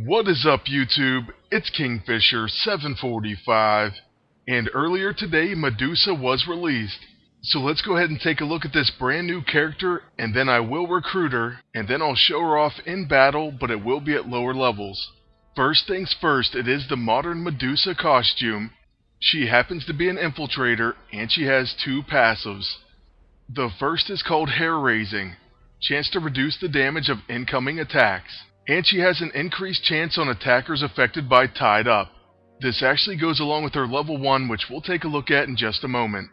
What is up, YouTube? It's Kingfisher745, and earlier today Medusa was released. So let's go ahead and take a look at this brand new character, and then I will recruit her, and then I'll show her off in battle, but it will be at lower levels. First things first, it is the modern Medusa costume. She happens to be an infiltrator, and she has two passives. The first is called Hair Raising, chance to reduce the damage of incoming attacks. And she has an increased chance on attackers affected by Tied Up. This actually goes along with her level 1, which we'll take a look at in just a moment.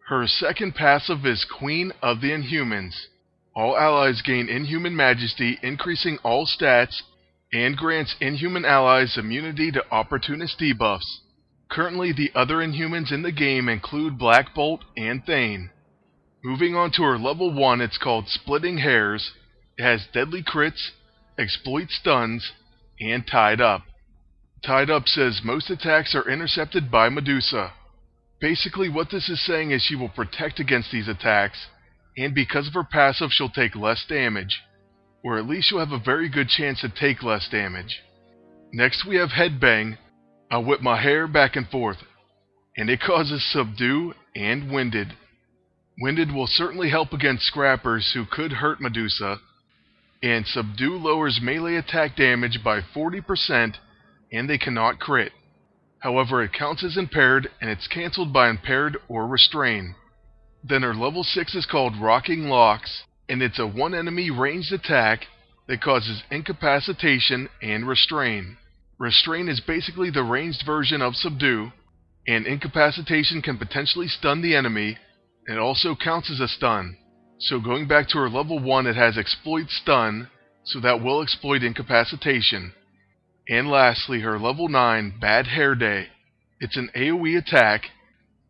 Her second passive is Queen of the Inhumans. All allies gain Inhuman Majesty, increasing all stats, and grants Inhuman allies immunity to opportunist debuffs. Currently, the other Inhumans in the game include Black Bolt and Thane. Moving on to her level 1, it's called Splitting Hairs. It has deadly crits, exploit stuns, and Tied Up. Tied Up says most attacks are intercepted by Medusa. Basically what this is saying is she will protect against these attacks, and because of her passive she'll take less damage. Or at least she'll have a very good chance to take less damage. Next we have Headbang. I'll whip my hair back and forth, and it causes Subdue and Winded. Winded will certainly help against scrappers who could hurt Medusa, and Subdue lowers melee attack damage by 40%, and they cannot crit. However, it counts as impaired, and it's cancelled by impaired or restrain. Then her level 6 is called Rocking Locks, and it's a one enemy ranged attack that causes incapacitation and restrain. Restrain is basically the ranged version of Subdue, and incapacitation can potentially stun the enemy, and it also counts as a stun. So going back to her level 1, it has Exploit Stun, so that will exploit incapacitation. And lastly, her level 9, Bad Hair Day. It's an AoE attack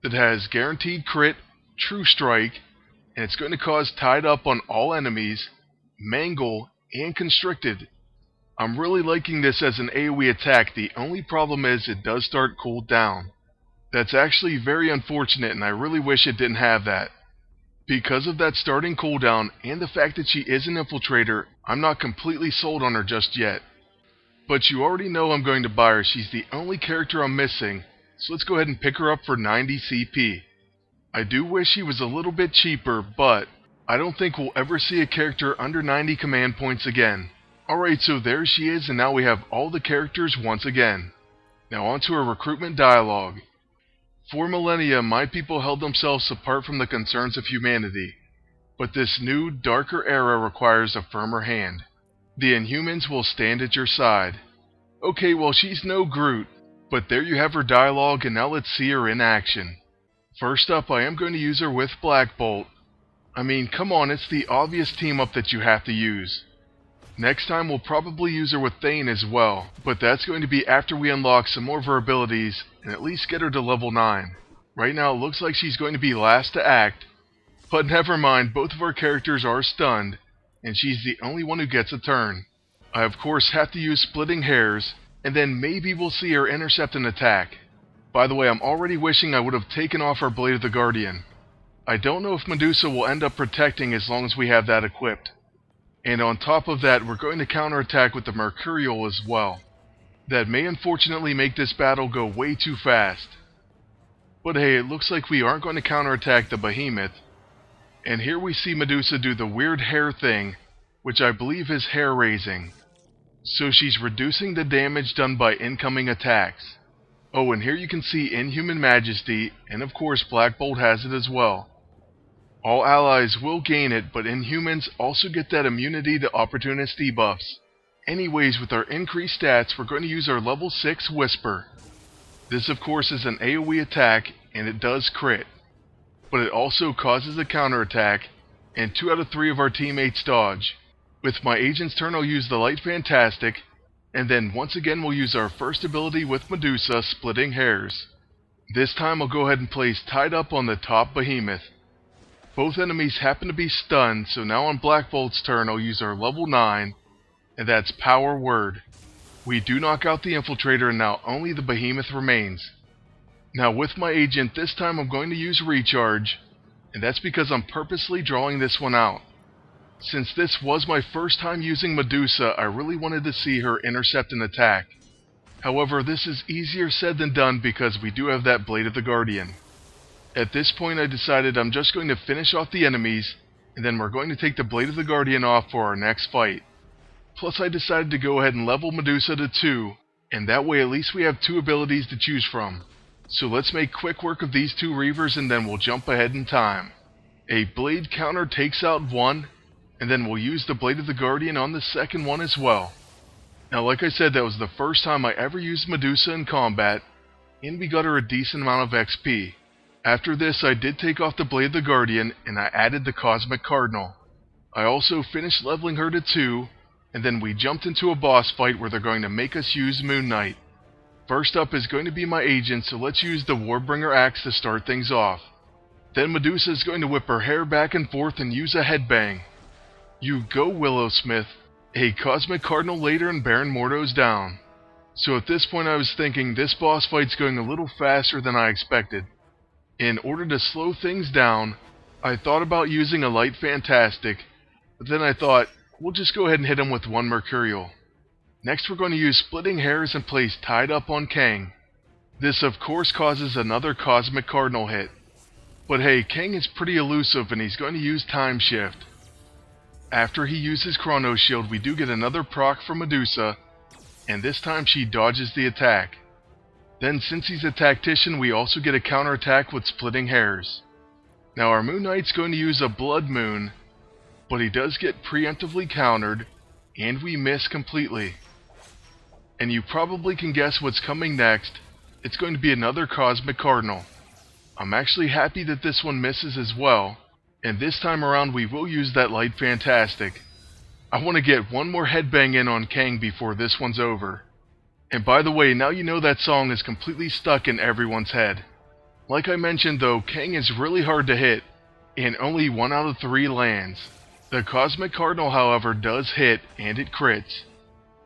that has Guaranteed Crit, True Strike, and it's going to cause Tied Up on all enemies, Mangle, and Constricted. I'm really liking this as an AoE attack. The only problem is it does start cooled down. That's actually very unfortunate, and I really wish it didn't have that. Because of that starting cooldown and the fact that she is an infiltrator, I'm not completely sold on her just yet. But you already know I'm going to buy her. She's the only character I'm missing, so let's go ahead and pick her up for 90 CP. I do wish she was a little bit cheaper, but I don't think we'll ever see a character under 90 command points again. Alright, so there she is, and now we have all the characters once again. Now on to her recruitment dialogue. For millennia, my people held themselves apart from the concerns of humanity, but this new, darker era requires a firmer hand. The Inhumans will stand at your side. Okay, well she's no Groot, but there you have her dialogue, and now let's see her in action. First up, I am going to use her with Black Bolt. I mean, come on, it's the obvious team up that you have to use. Next time we'll probably use her with Thane as well, but that's going to be after we unlock some more of her abilities and at least get her to level 9. Right now it looks like she's going to be last to act, but never mind, both of our characters are stunned, and she's the only one who gets a turn. I of course have to use Splitting Hairs, and then maybe we'll see her intercept an attack. By the way, I'm already wishing I would have taken off our Blade of the Guardian. I don't know if Medusa will end up protecting as long as we have that equipped. And on top of that, we're going to counterattack with the Mercurial as well. That may unfortunately make this battle go way too fast. But hey, it looks like we aren't going to counterattack the Behemoth. And here we see Medusa do the weird hair thing, which I believe is hair raising. So she's reducing the damage done by incoming attacks. Oh, and here you can see Inhuman Majesty, and of course Black Bolt has it as well. All allies will gain it, but Inhumans also get that immunity to opportunist debuffs. Anyways, with our increased stats, we're going to use our level 6 Whisper. This of course is an AoE attack, and it does crit. But it also causes a counterattack, and 2 out of 3 of our teammates dodge. With my agent's turn I'll use the Light Fantastic, and then once again we'll use our first ability with Medusa, Splitting Hairs. This time I'll go ahead and place Tied Up on the top Behemoth. Both enemies happen to be stunned, so now on Black Bolt's turn I'll use our level 9, and that's Power Word. We do knock out the Infiltrator, and now only the Behemoth remains. Now with my agent, this time I'm going to use Recharge, and that's because I'm purposely drawing this one out. Since this was my first time using Medusa, I really wanted to see her intercept an attack. However, this is easier said than done because we do have that Blade of the Guardian. At this point I decided I'm just going to finish off the enemies, and then we're going to take the Blade of the Guardian off for our next fight. Plus I decided to go ahead and level Medusa to 2, and that way at least we have 2 abilities to choose from. So let's make quick work of these 2 Reavers and then we'll jump ahead in time. A Blade counter takes out 1, and then we'll use the Blade of the Guardian on the second one as well. Now like I said, that was the first time I ever used Medusa in combat, and we got her a decent amount of XP. After this I did take off the Blade of the Guardian and I added the Cosmic Cardinal. I also finished leveling her to 2, and then we jumped into a boss fight where they're going to make us use Moon Knight. First up is going to be my agent, so let's use the Warbringer Axe to start things off. Then Medusa is going to whip her hair back and forth and use a headbang. You go, Willowsmith. A Cosmic Cardinal later and Baron Mordo's down. So at this point I was thinking this boss fight's going a little faster than I expected. In order to slow things down, I thought about using a Light Fantastic, but then I thought, we'll just go ahead and hit him with 1 Mercurial. Next we're going to use Splitting Hairs and place Tied Up on Kang. This of course causes another Cosmic Cardinal hit. But hey, Kang is pretty elusive and he's going to use Time Shift. After he uses Chrono Shield, we do get another proc from Medusa, and this time she dodges the attack. Then since he's a tactician, we also get a counterattack with Splitting Hairs. Now our Moon Knight's going to use a Blood Moon, but he does get preemptively countered, and we miss completely. And you probably can guess what's coming next. It's going to be another Cosmic Cardinal. I'm actually happy that this one misses as well, and this time around we will use that Light Fantastic. I want to get 1 more headbang in on Kang before this one's over. And by the way, now you know that song is completely stuck in everyone's head. Like I mentioned though, Kang is really hard to hit, and only 1 out of 3 lands. The Cosmic Cardinal however does hit, and it crits.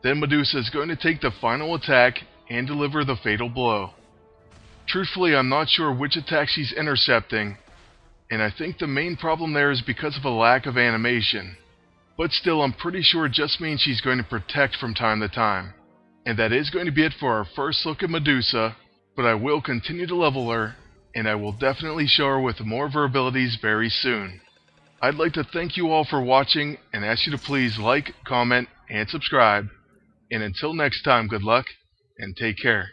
Then Medusa is going to take the final attack and deliver the fatal blow. Truthfully, I'm not sure which attack she's intercepting, and I think the main problem there is because of a lack of animation. But still, I'm pretty sure it just means she's going to protect from time to time. And that is going to be it for our first look at Medusa, but I will continue to level her, and I will definitely show her with more of her abilities very soon. I'd like to thank you all for watching, and ask you to please like, comment, and subscribe. And until next time, good luck, and take care.